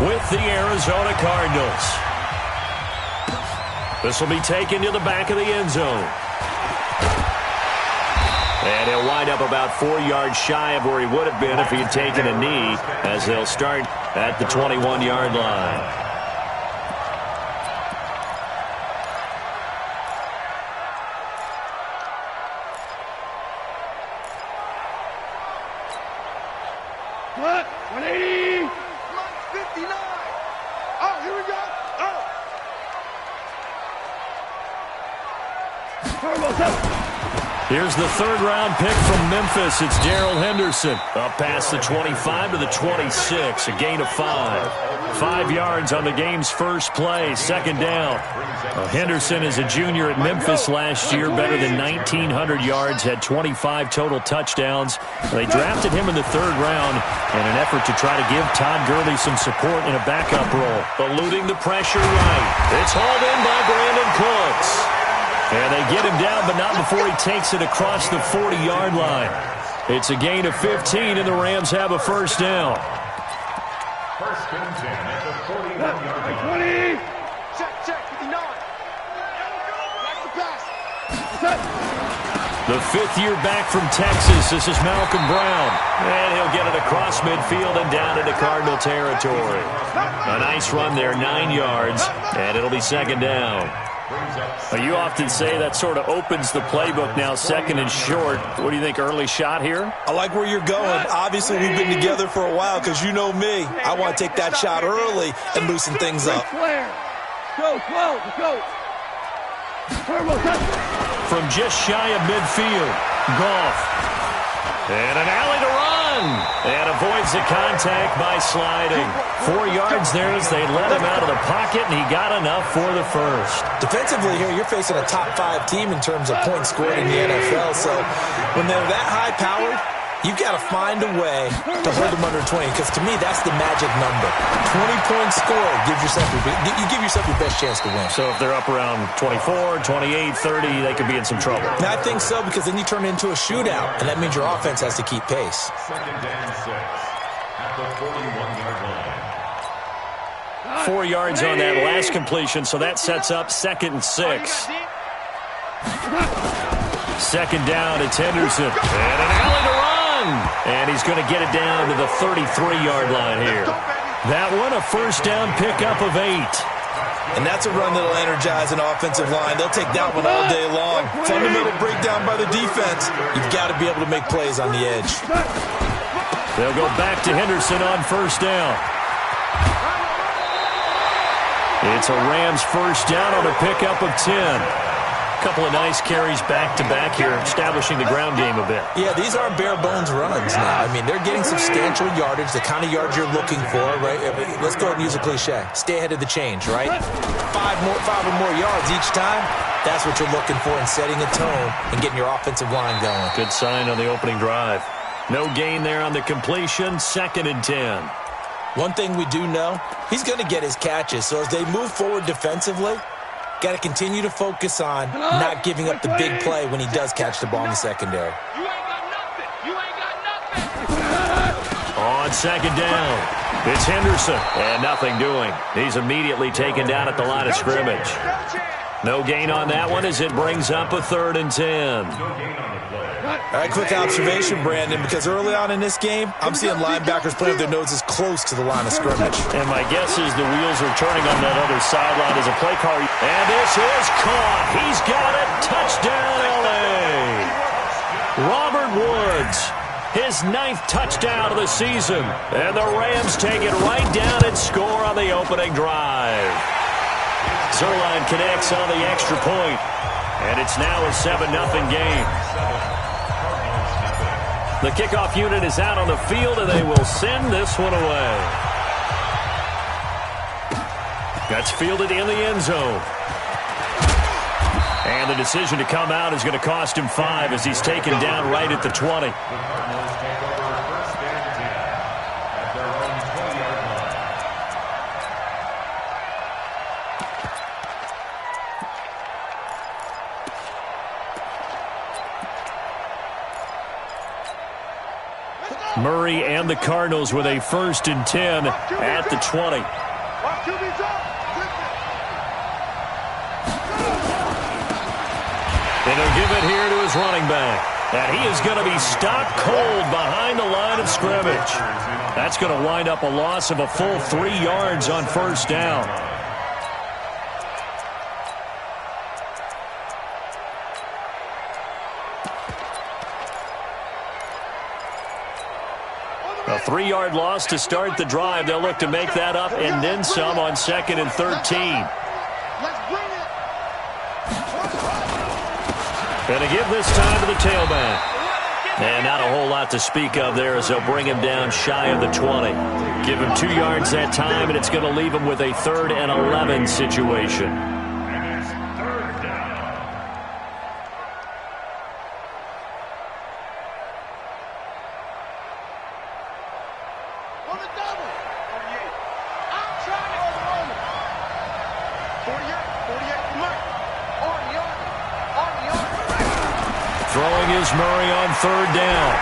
with the Arizona Cardinals. This will be taken to the back of the end zone. And he'll wind up about 4 yards shy of where he would have been if he had taken a knee, as they'll start at the 21-yard line. What? 180. 59. Oh, here we go. Oh. Here's the third-round pick from Memphis. It's Darrell Henderson. Up past the 25 to the 26, a gain of 5. 5 yards on the game's first play, second down. Henderson is a junior at Memphis last year, better than 1,900 yards, had 25 total touchdowns. They drafted him in the third round in an effort to try to give Todd Gurley some support in a backup role. Eluding the pressure right. It's hauled in by Brandon Cooks. And they get him down, but not before he takes it across the 40-yard line. It's a gain of 15, and the Rams have a first down. First and 10 at the 41-yard line. 20. Check, 59. Back the pass. The fifth year back from Texas. This is Malcolm Brown. And he'll get it across midfield and down into Cardinal territory. A nice run there, 9 yards, and it'll be second down. You often say that sort of opens the playbook now, second and short. What do you think, early shot here? I like where you're going. Obviously, we've been together for a while because you know me. I want to take that shot early and loosen things up. Go. From just shy of midfield, Goff. And an alley to run. And avoids the contact by sliding. 4 yards there as they let him out of the pocket, and he got enough for the first. Defensively here, you're facing a top 5 team in terms of points scored in the NFL. So when they're that high-powered, you've got to find a way to hold them under 20, because to me, that's the magic number. 20 points scored, you give yourself your best chance to win. So if they're up around 24, 28, 30, they could be in some trouble. Now, I think so, because then you turn it into a shootout, and that means your offense has to keep pace. Second and 6 at the 41-yard line. 4 yards on that last completion, so that sets up second and 6. Second down, it's Henderson. And an alley to run. And he's going to get it down to the 33-yard line here. That one, a first down pickup of 8. And that's a run that'll energize an offensive line. They'll take that one all day long. Fundamental breakdown by the defense. You've got to be able to make plays on the edge. They'll go back to Henderson on first down. It's a Rams first down on a pickup of 10. Couple of nice carries back-to-back here, establishing the ground game a bit. Yeah, these aren't bare-bones runs now. I mean, they're getting substantial yardage, the kind of yards you're looking for, right? Let's go ahead and use a cliche. Stay ahead of the change, right? 5 or more yards each time. That's what you're looking for in setting a tone and getting your offensive line going. Good sign on the opening drive. No gain there on the completion, second and 10. One thing we do know, he's going to get his catches. So as they move forward defensively, got to continue to focus on not giving up the big play when he does catch the ball in the secondary. You ain't got nothing. On second down, it's Henderson. And nothing doing. He's immediately taken down at the line of scrimmage. No gain on that one as it brings up a third and 10. All right, quick observation, Brandon, because early on in this game, I'm seeing linebackers playing with their noses close to the line of scrimmage. And my guess is the wheels are turning on that other sideline as a play call. And this is caught. He's got it. Touchdown, L.A. Robert Woods, his 9th touchdown of the season. And the Rams take it right down and score on the opening drive. Zerline connects on the extra point. And it's now a 7-0 game. The kickoff unit is out on the field, and they will send this one away. That's fielded in the end zone. And the decision to come out is going to cost him 5 as he's taken down right at the 20. Murray and the Cardinals with a 1st and 10 at the 20. And he'll give it here to his running back. And he is going to be stopped cold behind the line of scrimmage. That's going to wind up a loss of a full 3 yards on 1st down. A 3-yard loss to start the drive. They'll look to make that up and then some on 2nd and 13. And to give this time to the tailback. And not a whole lot to speak of there as they'll bring him down shy of the 20. Give him 2 yards that time, and it's going to leave him with a 3rd and 11 situation. Throwing is Murray on 3rd down.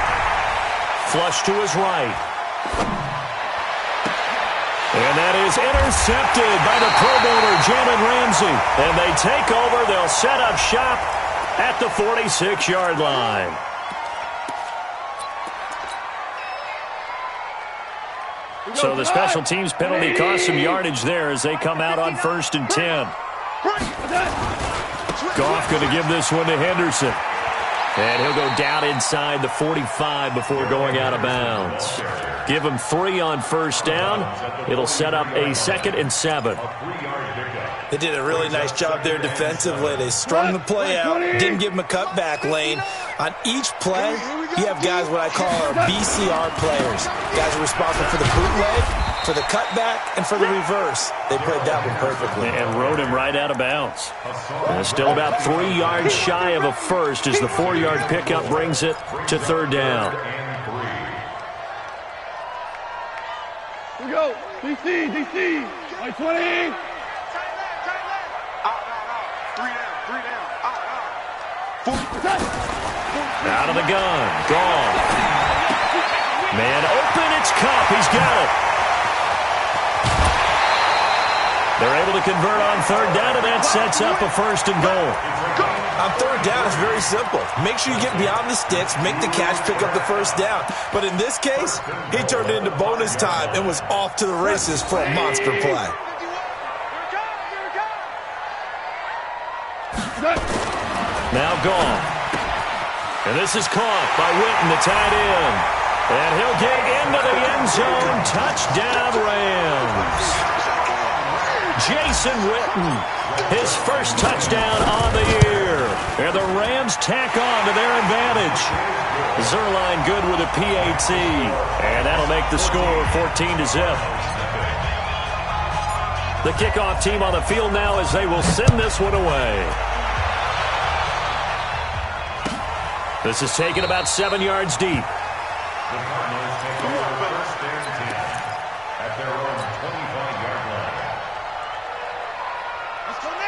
Flush to his right. And that is intercepted by the Pro Bowler, Jalen Ramsey. And they take over. They'll set up shop at the 46-yard line. So the special teams penalty cost some yardage there as they come out on 1st and 10. Goff going to give this one to Henderson. And he'll go down inside the 45 before going out of bounds. Give him 3 on 1st down. It'll set up a 2nd and 7. They did a really nice job there defensively. They strung the play out, didn't give him a cutback lane. On each play, you have guys what I call our BCR players. Guys are responsible for the bootleg, for the cutback, and for the reverse. They played that one perfectly. And rode him right out of bounds. And still about 3 yards shy of a first as the 4-yard pickup brings it to 3rd down. Here we go. DC. Right 20. Out of the gun. Gone. Man open. It's Cup. He's got it. They're able to convert on 3rd down, and that sets up a 1st and goal. On 3rd down, it's very simple. Make sure you get beyond the sticks, make the catch, pick up the 1st down. But in this case, he turned it into bonus time and was off to the races for a monster play. Now gone. And this is caught by Witten, the tight end. And he'll get into the end zone. Touchdown, Rams. Jason Witten, his 1st touchdown on the year. And the Rams tack on to their advantage. Zerline good with a PAT. And that'll make the score 14-0. The kickoff team on the field now as they will send this one away. This is taken about 7 yards deep.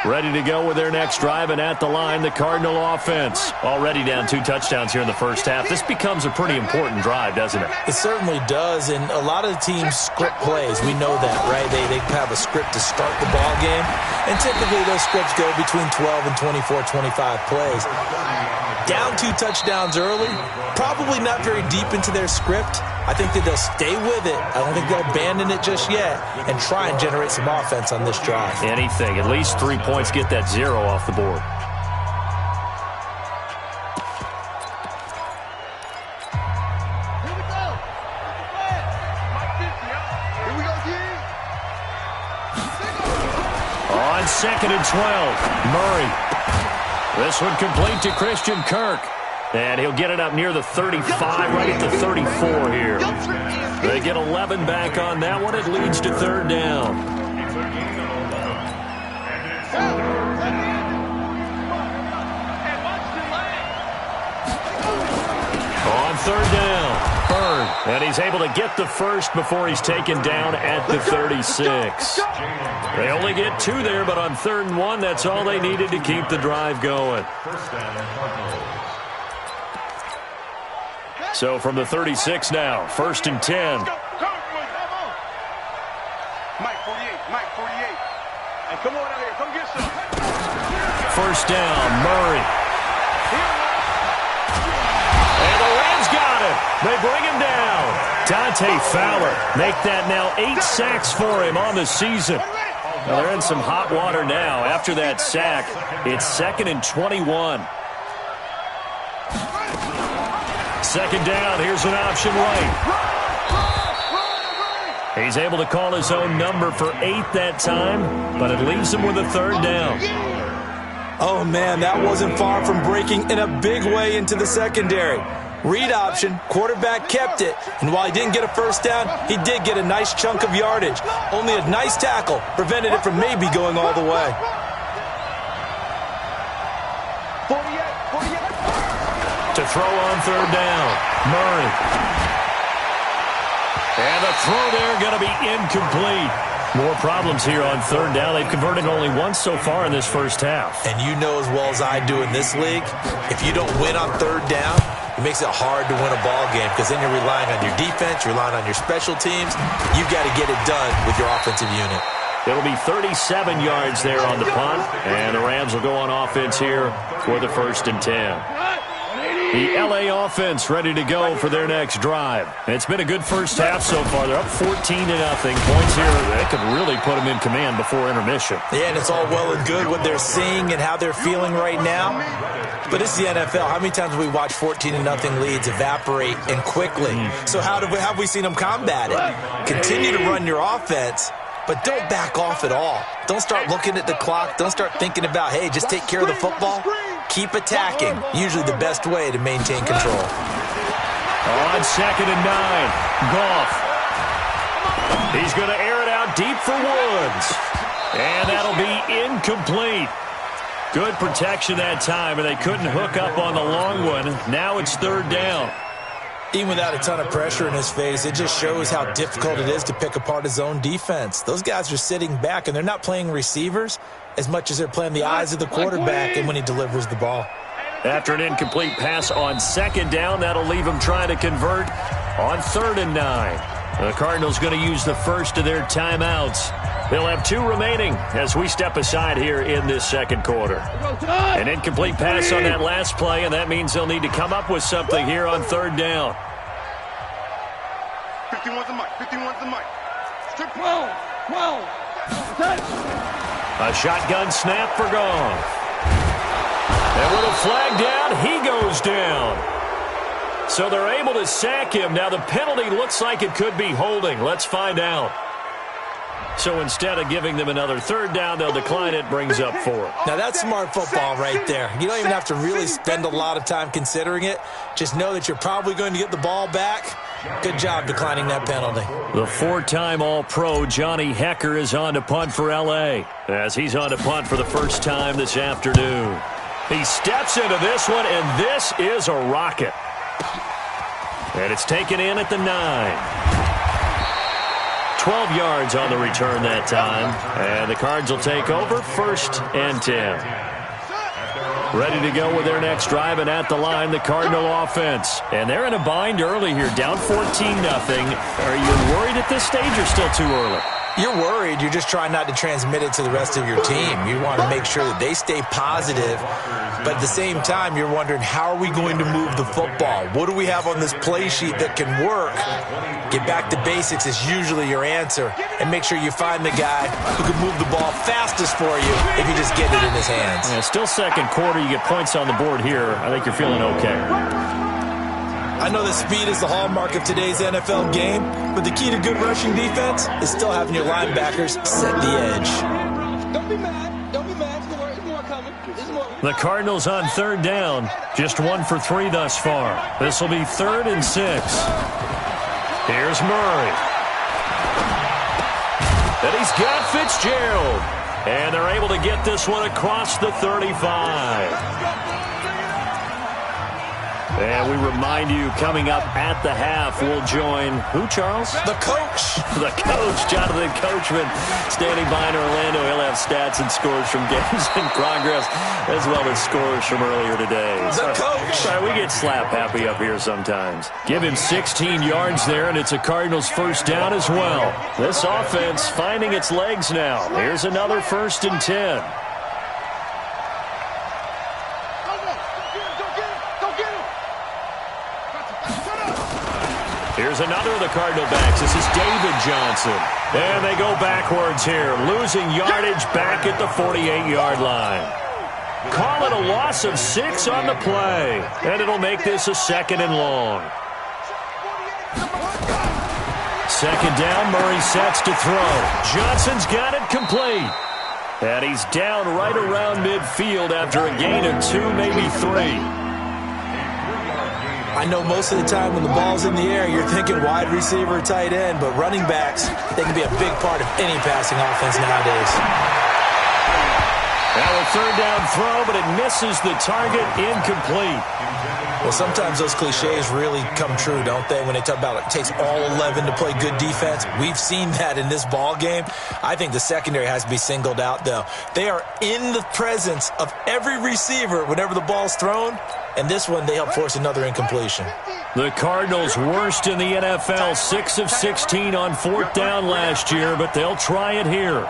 Ready to go with their next drive, and at the line, the Cardinal offense. Already down 2 touchdowns here in the 1st half. This becomes a pretty important drive, doesn't it? It certainly does, and a lot of the teams script plays. We know that, right? They have a script to start the ball game, and typically those scripts go between 12 and 24, 25 plays. Down 2 touchdowns early, probably not very deep into their script. I think that they'll stay with it. I don't think they'll abandon it just yet and try and generate some offense on this drive. Anything. At least 3 points, get that 0 off the board. On 2nd and 12, Murray. This one complete to Christian Kirk. And he'll get it up near the 35, right at the 34 here. They get 11 back on that one. It leads to 3rd down. On 3rd down, Byrne. And he's able to get the 1st before he's taken down at the 36. They only get 2 there, but on 3rd and 1, that's all they needed to keep the drive going. So from the 36 now, 1st and 10. Mike 48, Mike 48. Hey, come on out here, come get some. 1st down, Murray. And the Rams got it. They bring him down. Dante Fowler make that now 8 sacks for him on the season. Well, they're in some hot water now. After that sack, it's 2nd and 21. 2nd down, here's an option right. He's able to call his own number for 8 that time, but it leaves him with a 3rd down. Oh, man, that wasn't far from breaking in a big way into the secondary. Read option, quarterback kept it, and while he didn't get a 1st down, he did get a nice chunk of yardage. Only a nice tackle prevented it from maybe going all the way. 48. To throw on 3rd down, Murray. And the throw there going to be incomplete. More problems here on 3rd down. They've converted only once so far in this first half. And you know as well as I do in this league, if you don't win on 3rd down, it makes it hard to win a ball game because then you're relying on your defense, you're relying on your special teams. You've got to get it done with your offensive unit. It'll be 37 yards there on the punt, and the Rams will go on offense here for the 1st and 10. The L.A. offense ready to go for their next drive. It's been a good first half so far. They're up 14-0. Points here that could really put them in command before intermission. Yeah, and it's all well and good what they're seeing and how they're feeling right now. But it's the NFL. How many times have we watched 14-0 leads evaporate and quickly? So how have we seen them combat it? Continue to run your offense, but don't back off at all. Don't start looking at the clock. Don't start thinking about, hey, just take care of the football. Keep attacking. Usually the best way to maintain control. On 2nd and 9, Goff. He's going to air it out deep for Woods. And that'll be incomplete. Good protection that time, and they couldn't hook up on the long one. Now it's 3rd down. Even without a ton of pressure in his face, it just shows how difficult it is to pick apart his own defense. Those guys are sitting back, and they're not playing receivers as much as they're playing the eyes of the quarterback and when he delivers the ball. After an incomplete pass on 2nd down, that'll leave him trying to convert on 3rd and 9. The Cardinals going to use the first of their timeouts. They'll have 2 remaining as we step aside here in this 2nd quarter. An incomplete pass on that last play, and that means they'll need to come up with something here on 3rd down. 51's the mic. 51's the mic. Strip 12. A shotgun snap for Goff. And with a flag down, he goes down. So they're able to sack him. Now the penalty looks like it could be holding. Let's find out. So instead of giving them another 3rd down, they'll decline it, brings up 4. Now that's smart football right there. You don't even have to really spend a lot of time considering it. Just know that you're probably going to get the ball back. Good job declining that penalty. The 4-time All-Pro Johnny Hecker is on to punt for L.A. as he's on to punt for the first time this afternoon. He steps into this one, and this is a rocket. And it's taken in at the 9. 12 yards on the return that time. And the Cards will take over 1st and 10. Ready to go with their next drive, and at the line, the Cardinal offense. And they're in a bind early here, down 14-0. Are you worried at this stage or still too early? You're worried. You're just trying not to transmit it to the rest of your team. You want to make sure that they stay positive. But at the same time, you're wondering, how are we going to move the football? What do we have on this play sheet that can work? Get back to basics is usually your answer. And make sure you find the guy who can move the ball fastest for you if you just get it in his hands. Yeah, still 2nd quarter. You get points on the board here. I think you're feeling okay. I know that speed is the hallmark of today's NFL game, but the key to good rushing defense is still having your linebackers set the edge. Don't be mad. Don't be mad. There's more coming. There's more. The Cardinals on 3rd down. Just 1 for 3 thus far. This will be 3rd and 6. Here's Murray. And he's got Fitzgerald. And they're able to get this one across the 35. And we remind you, coming up at the half, we'll join who, Charles? The coach. The coach, Jonathan Coachman, standing by in Orlando. He'll have stats and scores from games in progress, as well as scores from earlier today. The coach. Sorry, we get slap happy up here sometimes. Give him 16 yards there, and it's a Cardinals first down as well. This offense finding its legs now. Here's another 1st and 10. Here's another of the Cardinal backs. This is David Johnson. And they go backwards here, losing yardage back at the 48-yard line. Call it a loss of 6 on the play. And it'll make this a 2nd and long. 2nd down, Murray sets to throw. Johnson's got it complete. And he's down right around midfield after a gain of 2, maybe 3. I know most of the time when the ball's in the air, you're thinking wide receiver, tight end, but running backs, they can be a big part of any passing offense nowadays. Now a 3rd down throw, but it misses the target, incomplete. Well, sometimes those cliches really come true, don't they? When they talk about it takes all 11 to play good defense. We've seen that in this ball game. I think the secondary has to be singled out, though. They are in the presence of every receiver whenever the ball's thrown, and this one they help force another incompletion. The Cardinals worst in the NFL, 6 of 16 on 4th down last year, but they'll try it here.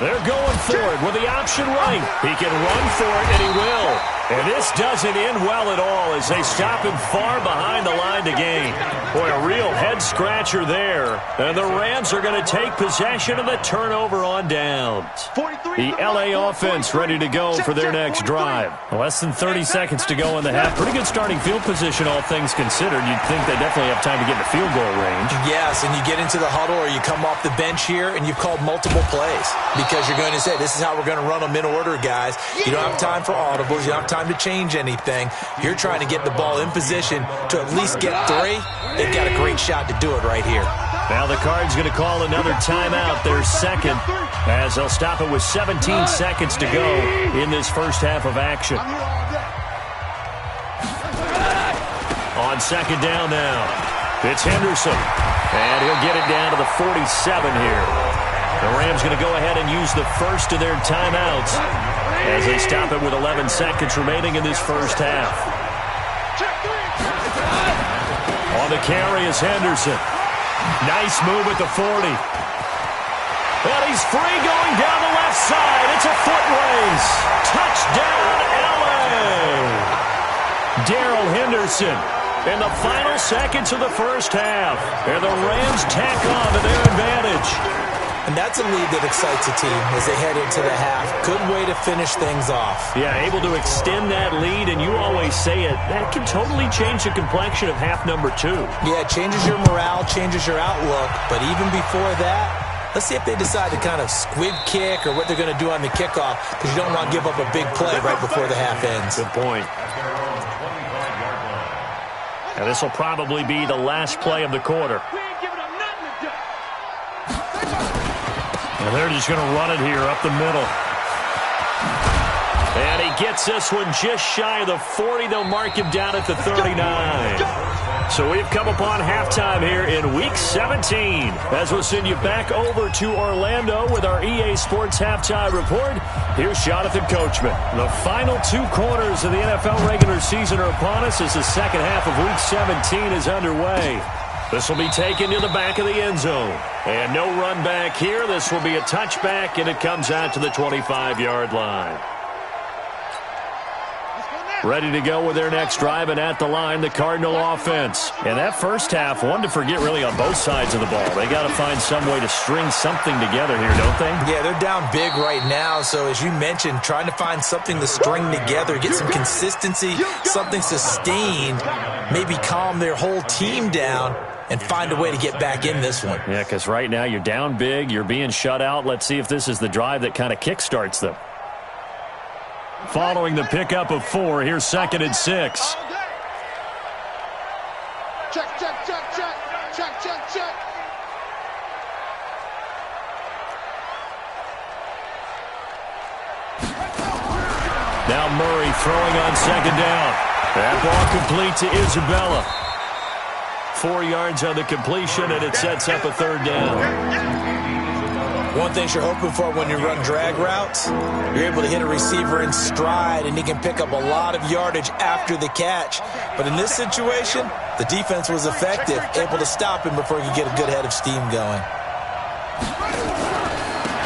They're going for it with the option right. He can run for it, and he will. And this doesn't end well at all as they stop him far behind the line to gain. Boy, a real head-scratcher there. And the Rams are going to take possession of the turnover on downs. The L.A. offense ready to go for their next drive. Less than 30 seconds to go in the half. Pretty good starting field position, all things considered. You'd think they definitely have time to get in the field goal range. Yes, and you get into the huddle or you come off the bench here and you've called multiple plays because you're going to say, this is how we're going to run them in order, guys. You don't have time for audibles. You don't have time to change anything. You're trying to get the ball in position to at least get 3. They've got a great shot to do it right here. Now the Cards going to call another timeout, their 2nd, as they'll stop it with 17 seconds to go in this first half of action. On 2nd down now, it's Henderson, and he'll get it down to the 47 here. The Rams going to go ahead and use the first of their timeouts as they stop it with 11 seconds remaining in this first half. On the carry is Henderson. Nice move at the 40. And he's free going down the left side. It's a foot race. Touchdown, L.A. Darrell Henderson in the final seconds of the first half. And the Rams tack on to their advantage. And that's a lead that excites a team as they head into the half. Good way to finish things off. Yeah, able to extend that lead, and you always say it, that can totally change the complexion of half number 2. Yeah, it changes your morale, changes your outlook. But even before that, let's see if they decide to kind of squib kick or what they're going to do on the kickoff, because you don't want to give up a big play right before the half ends. Good point. And this will probably be the last play of the quarter. And they're just going to run it here up the middle. And he gets this one just shy of the 40. They'll mark him down at the 39. So we've come upon halftime here in Week 17. As we'll send you back over to Orlando with our EA Sports Halftime Report, here's Jonathan Coachman. The final 2 quarters of the NFL regular season are upon us as the second half of Week 17 is underway. This will be taken to the back of the end zone. And no run back here. This will be a touchback, and it comes out to the 25-yard line. Ready to go with their next drive, and at the line, the Cardinal offense. And that first half, one to forget really on both sides of the ball. They got to find some way to string something together here, don't they? Yeah, they're down big right now. So as you mentioned, trying to find something to string together, get some consistency, something sustained, maybe calm their whole team down and find a way to get back in this one. Yeah, because right now you're down big, you're being shut out. Let's see if this is the drive that kind of kickstarts them. Following the pickup of 4, here's 2nd and 6. Check. check. Now Murray throwing on second down. That ball complete to Isabella. 4 yards on the completion, and it sets up a third down. One thing you're hoping for when you run drag routes, you're able to hit a receiver in stride, and he can pick up a lot of yardage after the catch. But in this situation, the defense was effective, able to stop him before he could get a good head of steam going.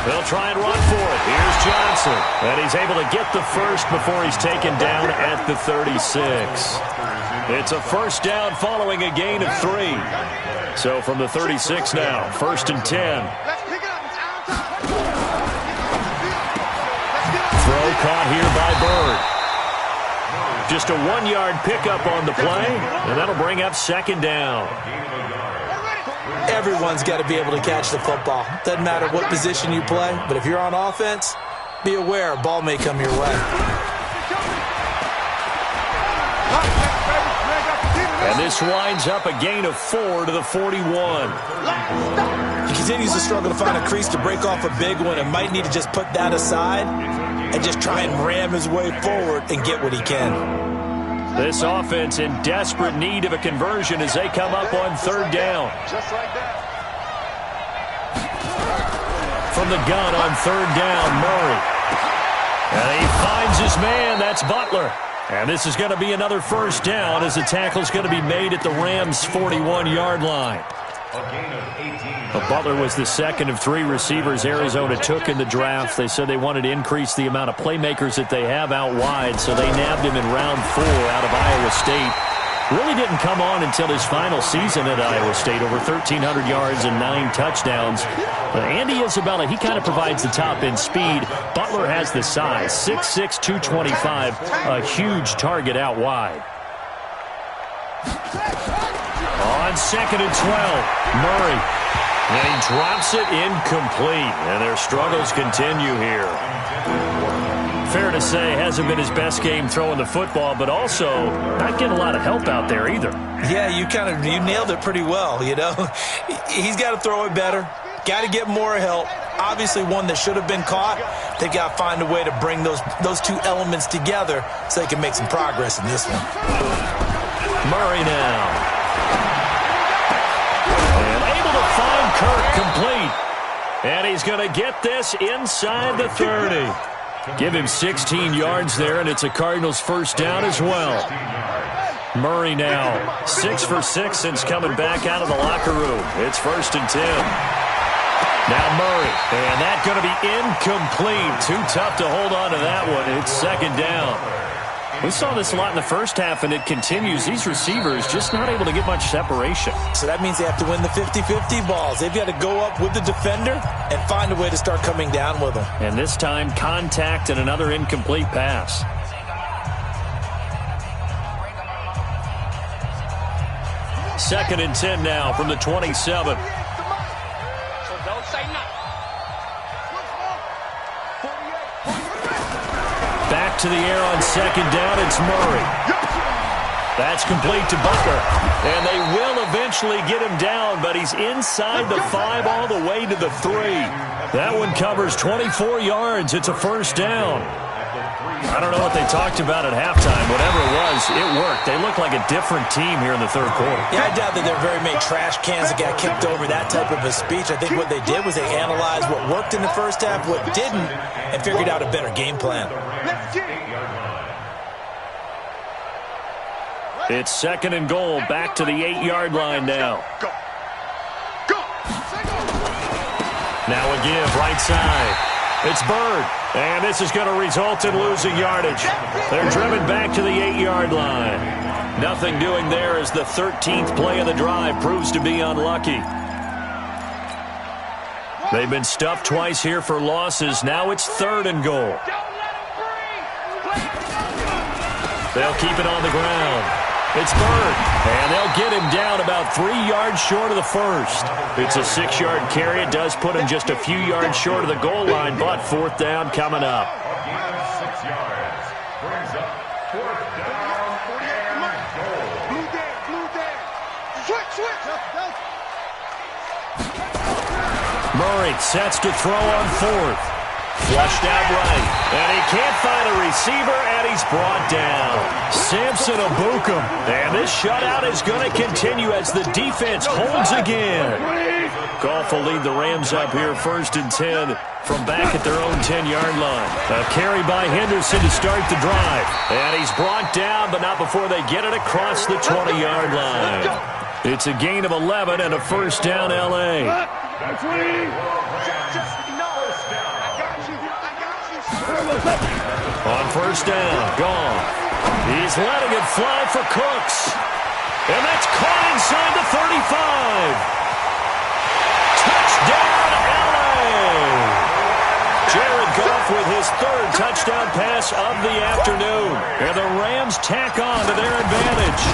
They'll try and run for it. Here's Johnson. And he's able to get the first before he's taken down at the 36. It's a first down following a gain of 3. So from the 36 now, 1st and 10. Throw caught here by Bird. Just a 1-yard pickup on the play, and that'll bring up second down. Everyone's got to be able to catch the football. Doesn't matter what position you play, but if you're on offense, be aware a ball may come your way. And this winds up a gain of 4 to the 41. He continues to struggle to find a crease to break off a big one and might need to just put that aside and just try and ram his way forward and get what he can. This offense in desperate need of a conversion as they come up on third down. Just like that. From the gun on third down, Murray. And he finds his man. That's Butler. And this is going to be another first down as the tackle's going to be made at the Rams' 41-yard line. Butler was the second of 3 receivers Arizona took in the draft. They said they wanted to increase the amount of playmakers that they have out wide, so they nabbed him in round 4 out of Iowa State. Really didn't come on until his final season at Iowa State, over 1,300 yards and 9 touchdowns. Andy Isabella, he kind of provides the top in speed. Butler has the size, 6'6", 225, a huge target out wide. On 2nd and 12, Murray. And he drops it incomplete. And their struggles continue here. Fair to say, hasn't been his best game throwing the football, but also not getting a lot of help out there either. Yeah, you nailed it pretty well, you know. He's got to throw it better. Got to get more help. Obviously one that should have been caught. They've got to find a way to bring those 2 elements together so they can make some progress in this one. Murray now. Find Kirk complete. And he's going to get this inside the 30. Give him 16 yards there, and it's a Cardinals first down as well. Murray now 6 for 6 since coming back out of the locker room. It's 1st and 10. Now Murray, and that's going to be incomplete. Too tough to hold on to that one. It's 2nd down. We saw this a lot in the first half, and it continues. These receivers just not able to get much separation. So that means they have to win the 50-50 balls. They've got to go up with the defender and find a way to start coming down with them. And this time, contact and another incomplete pass. Second and 10 now from the 27. Back to the air on 2nd down, it's Murray. That's complete to Butler. And they will eventually get him down, but he's inside the 5 all the way to the 3. That one covers 24 yards. It's a first down. I don't know what they talked about at halftime. Whatever it was, it worked. They look like a different team here in the 3rd quarter. Yeah, I doubt that there are very many trash cans that got kicked over that type of a speech. I think what they did was they analyzed what worked in the first half, what didn't, and figured out a better game plan. It's 2nd and goal, back to the 8-yard line now. Now a give, right side. It's Bird, and this is going to result in losing yardage. They're driven back to the 8-yard line. Nothing doing there as the 13th play of the drive proves to be unlucky. They've been stuffed twice here for losses. Now it's 3rd and goal. They'll keep it on the ground. It's Bird, and they'll get him down about 3 yards short of the first. It's a 6-yard carry. It does put him just a few yards short of the goal line, but 4th down coming up. 6 yards. Brings up 4th down and goal. Blue down. Switch. Murray sets to throw on fourth. Flushed out right. And he can't find a receiver, and he's brought down. Samson Abukum. And this shutout is going to continue as the defense holds again. Goff will lead the Rams up here 1st and 10 from back at their own 10-yard line. A carry by Henderson to start the drive. And he's brought down, but not before they get it across the 20-yard line. It's a gain of 11 and a first down, L.A. On first down, Goff. He's letting it fly for Cooks. And that's caught inside the 35. Touchdown, L.A. Jared Goff with his 3rd touchdown pass of the afternoon. And the Rams tack on to their advantage.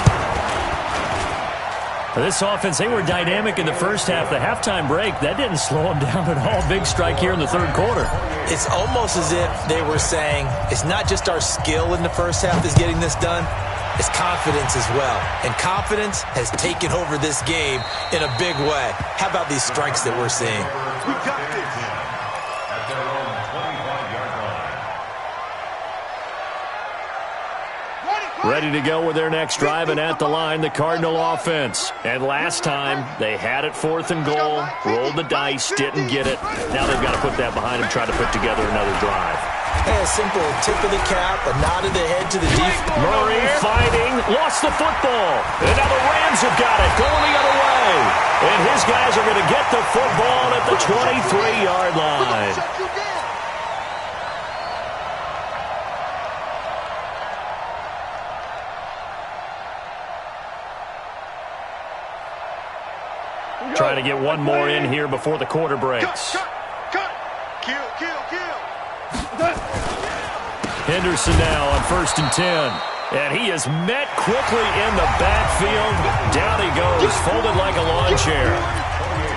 This offense, they were dynamic in the first half. The halftime break, that didn't slow them down at all. Big strike here in the 3rd quarter. It's almost as if they were saying, it's not just our skill in the first half that's getting this done, it's confidence as well. And confidence has taken over this game in a big way. How about these strikes that we're seeing? We got this. At their own 25-yard line. Ready to go with their next drive, and at the line, the Cardinal offense. And last time, they had it 4th and goal, rolled the dice, didn't get it. Now they've got to put that behind them, try to put together another drive. Hey, a simple tip of the cap, a nod of the head to the defense. Murray fighting, lost the football. And now the Rams have got it, going the other way. And his guys are going to get the football at the 23-yard line. Trying to get one more in here before the quarter breaks. Cut. Kill. Henderson now on 1st and 10. And he is met quickly in the backfield. Down he goes, folded like a lawn chair.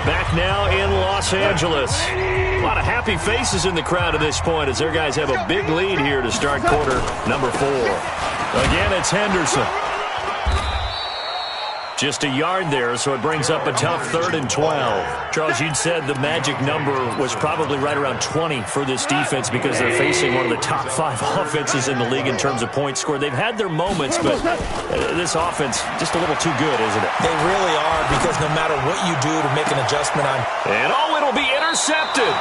Back now in Los Angeles. A lot of happy faces in the crowd at this point as their guys have a big lead here to start quarter number 4. Again, it's Henderson. Just a yard there, so it brings up a tough 3rd and 12. Charles, you'd said the magic number was probably right around 20 for this defense because they're facing one of the top 5 offenses in the league in terms of points scored. They've had their moments, but this offense just a little too good, isn't it? They really are, because no matter what you do to make an adjustment on... And it'll be intercepted.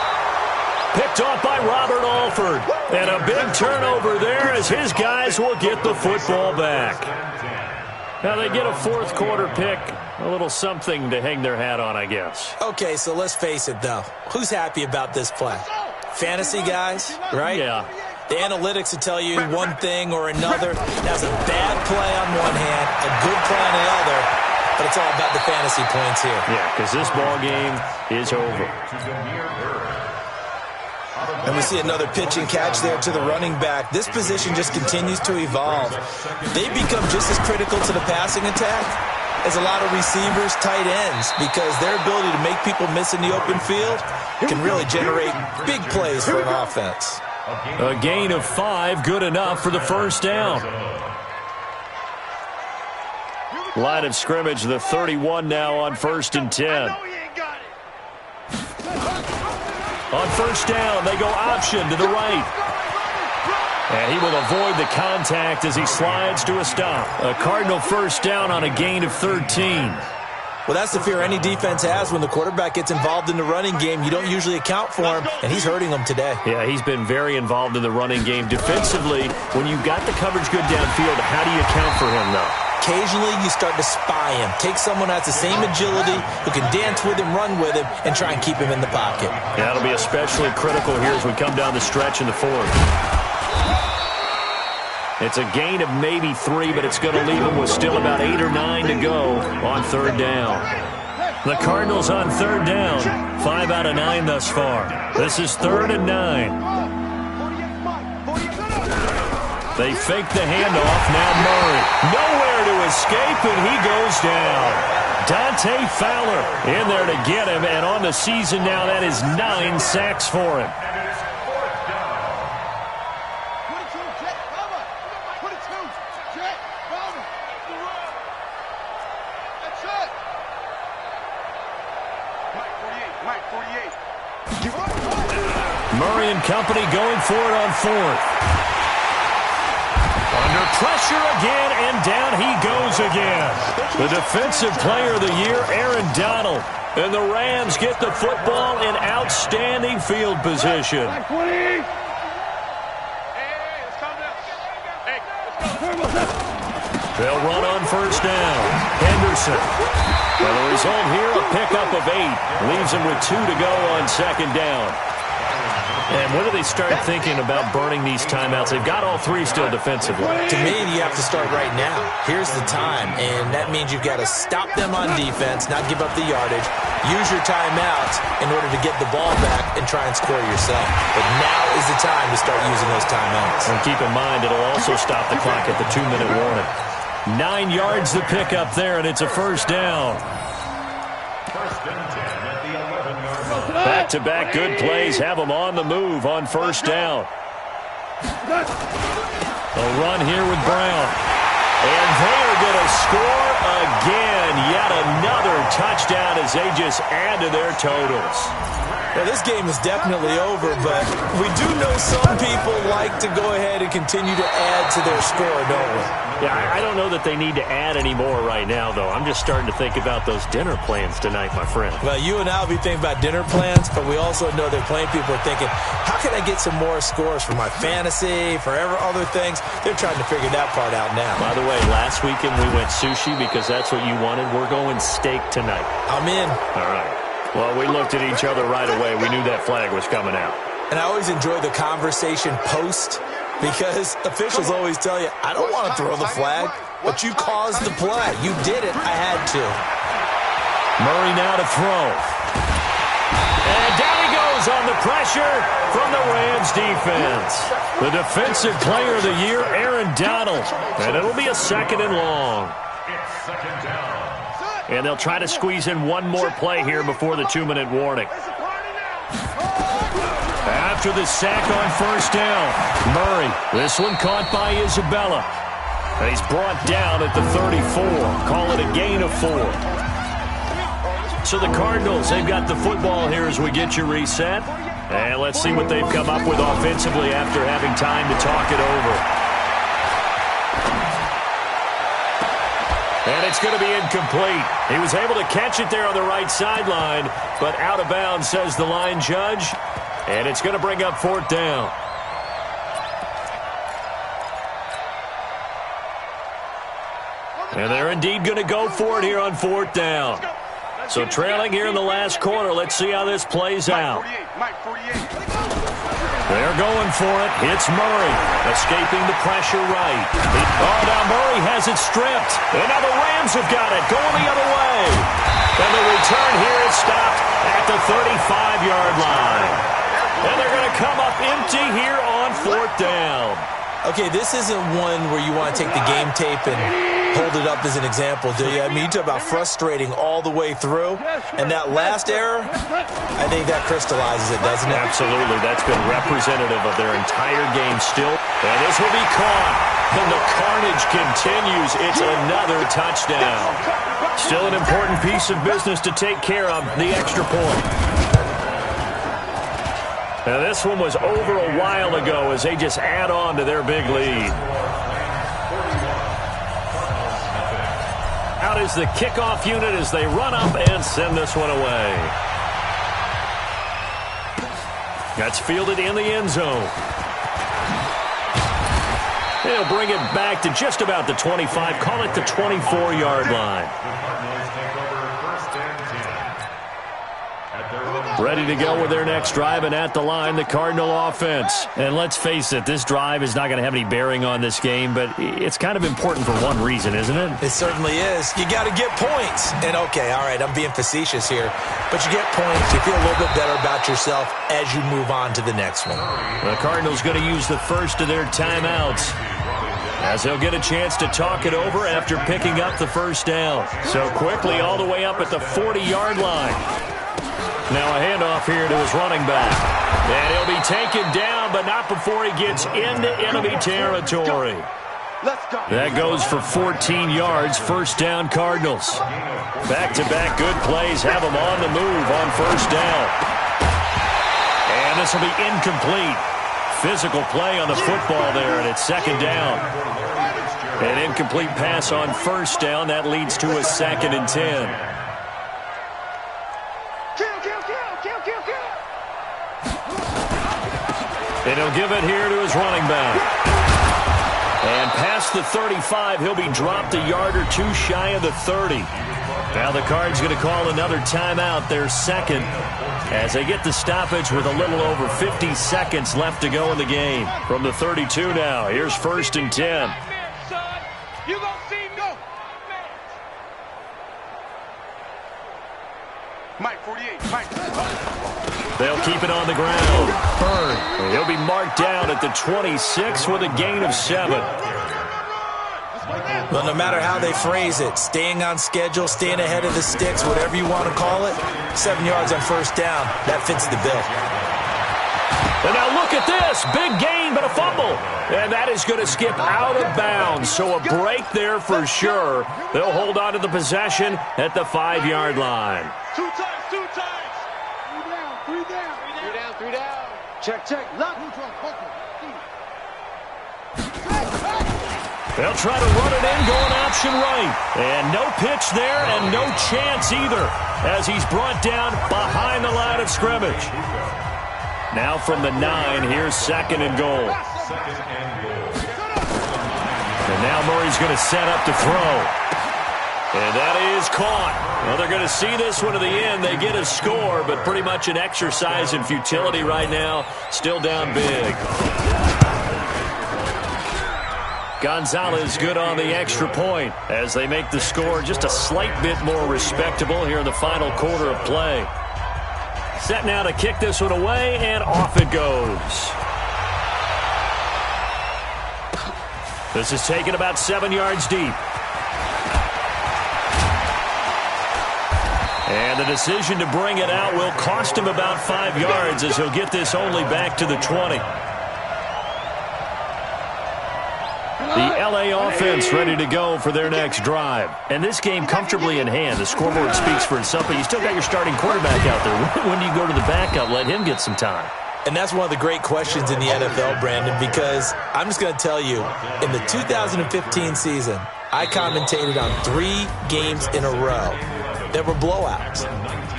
Picked off by Robert Alford. And a big turnover there as his guys will get the football back. Now they get a 4th quarter pick, a little something to hang their hat on, I guess. Okay, so let's face it, though. Who's happy about this play? Fantasy guys, right? Yeah. The analytics will tell you one thing or another. That's a bad play on one hand, a good play on the other, but it's all about the fantasy points here. Yeah, because this ball game is over. And we see another pitch and catch there to the running back. This position just continues to evolve. They become just as critical to the passing attack as a lot of receivers, tight ends, because their ability to make people miss in the open field can really generate big plays for an offense. A gain of 5, good enough for the first down. Line of scrimmage, the 31 now on 1st and 10. On first down, they go option to the right. And he will avoid the contact as he slides to a stop. A Cardinal first down on a gain of 13. Well, that's the fear any defense has when the quarterback gets involved in the running game. You don't usually account for him, and he's hurting them today. Yeah, he's been very involved in the running game. Defensively, when you've got the coverage good downfield, how do you account for him, though? Occasionally, you start to spy him. Take someone who has the same agility, who can dance with him, run with him, and try and keep him in the pocket. Yeah, that'll be especially critical here as we come down the stretch in the 4th. It's a gain of maybe 3, but it's going to leave him with still about 8 or 9 to go on 3rd down. The Cardinals on 3rd down, 5 out of 9 thus far. This is 3rd and 9. They fake the handoff. Now Murray. Nowhere to escape, and he goes down. Dante Fowler in there to get him, and on the season now, that is 9 sacks for him. Mike 48. Murray and company going for it on fourth. Under pressure again, and down he goes again. The defensive player of the year, Aaron Donald. And the Rams get the football in outstanding field position. They'll run on first down. Henderson. And the result here, a pickup of 8. Leaves him with 2 to go on second down. And when do they start thinking about burning these timeouts? They've got all 3 still defensively. To me, you have to start right now. Here's the time, and that means you've got to stop them on defense, not give up the yardage, use your timeouts in order to get the ball back and try and score yourself. But now is the time to start using those timeouts. And keep in mind, it'll also stop the clock at the 2-minute warning. 9 yards to pick up there, and it's a first down. Back-to-back good plays have them on the move on first down. A run here with Brown. And they are going to score again. Yet another touchdown as they just add to their totals. Well, this game is definitely over, but we do know some people like to go ahead and continue to add to their score, don't we? Yeah, I don't know that they need to add any more right now, though. I'm just starting to think about those dinner plans tonight, my friend. Well, you and I will be thinking about dinner plans, but we also know that plenty of people are thinking, how can I get some more scores for my fantasy, for other things? They're trying to figure that part out now. By the way, last weekend we went sushi because that's what you wanted. We're going steak tonight. I'm in. All right. Well, we looked at each other right away. We knew that flag was coming out. And I always enjoy the conversation post because officials always tell you, I don't want to throw the flag, but you caused the play. You did it. I had to. Murray now to throw. And down he goes on the pressure from the Rams defense. The defensive player of the year, Aaron Donald. And it'll be a 2nd and long. It's 2nd down. And they'll try to squeeze in one more play here before the 2-minute warning. After the sack on first down, Murray. This one caught by Isabella. And he's brought down at the 34. Call it a gain of 4. So the Cardinals, they've got the football here as we get you reset. And let's see what they've come up with offensively after having time to talk it over. And it's going to be incomplete. He was able to catch it there on the right sideline, but out of bounds, says the line judge. And it's going to bring up 4th down. And they're indeed going to go for it here on 4th down. So trailing here in the last quarter. Let's see how this plays out. They're going for it. It's Murray. Escaping the pressure right. Oh, now Murray has it stripped. And now the Rams have got it. Going the other way. And the return here is stopped at the 35-yard line. And they're going to come up empty here on 4th down. Okay, this isn't one where you want to take the game tape and hold it up as an example, do you? I mean, you talk about frustrating all the way through. And that last error, I think that crystallizes it, doesn't it? Absolutely. That's been representative of their entire game still. And this will be caught. And the carnage continues. It's another touchdown. Still an important piece of business to take care of, the extra point. Now, this one was over a while ago as they just add on to their big lead. Out is the kickoff unit as they run up and send this one away. That's fielded in the end zone. They'll bring it back to just about the 25, call it the 24-yard line. Ready to go with their next drive, and at the line, the Cardinal offense. And let's face it, this drive is not going to have any bearing on this game, but it's kind of important for one reason, isn't it? It certainly is. You got to get points. And okay, all right, I'm being facetious here, but you get points. You feel a little bit better about yourself as you move on to the next one. The Cardinals going to use the first of their timeouts, as they'll get a chance to talk it over after picking up the first down. So quickly all the way up at the 40-yard line. Now a handoff here to his running back. And he'll be taken down, but not before he gets into enemy territory. That goes for 14 yards. First down, Cardinals. Back-to-back good plays have them on the move on first down. And this will be incomplete. Physical play on the football there, and it's second down. An incomplete pass on first down. That leads to a 2nd and 10. And he'll give it here to his running back. And past the 35, he'll be dropped a yard or two shy of the 30. Now the Cards going to call another timeout, their second, as they get the stoppage with a little over 50 seconds left to go in the game. From the 32 now, here's 1st and 10. You gonna see him go. Mike, 48. Mike. They'll keep it on the ground. Byrne, he'll be marked down at the 26 with a gain of 7. Well, no matter how they phrase it, staying on schedule, staying ahead of the sticks, whatever you want to call it, 7 yards on first down, that fits the bill. And now look at this. Big gain, but a fumble. And that is going to skip out of bounds. So a break there for sure. They'll hold on to the possession at the 5-yard line. 2 times, 2 times. 3 down. 3 down, 3 down. Check. Lock. They'll try to run it in, going option right. And no pitch there and no chance either, as he's brought down behind the line of scrimmage. Now from the 9, here's 2nd and goal. And now Murray's going to set up to throw. And that is caught. Well, they're going to see this one to the end. They get a score, but pretty much an exercise in futility right now. Still down big. Gonzalez good on the extra point as they make the score just a slight bit more respectable here in the final quarter of play. Set now to kick this one away, and off it goes. This is taken about 7 yards deep. And the decision to bring it out will cost him about 5 yards as he'll get this only back to the 20. The L.A. offense ready to go for their next drive. And this game comfortably in hand. The scoreboard speaks for itself, but you still got your starting quarterback out there. When do you go to the backup? Let him get some time. And that's one of the great questions in the NFL, Brandon, because I'm just going to tell you, in the 2015 season, I commentated on 3 games in a row. There were blowouts.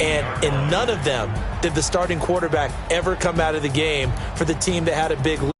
And in none of them did the starting quarterback ever come out of the game for the team that had a big lead.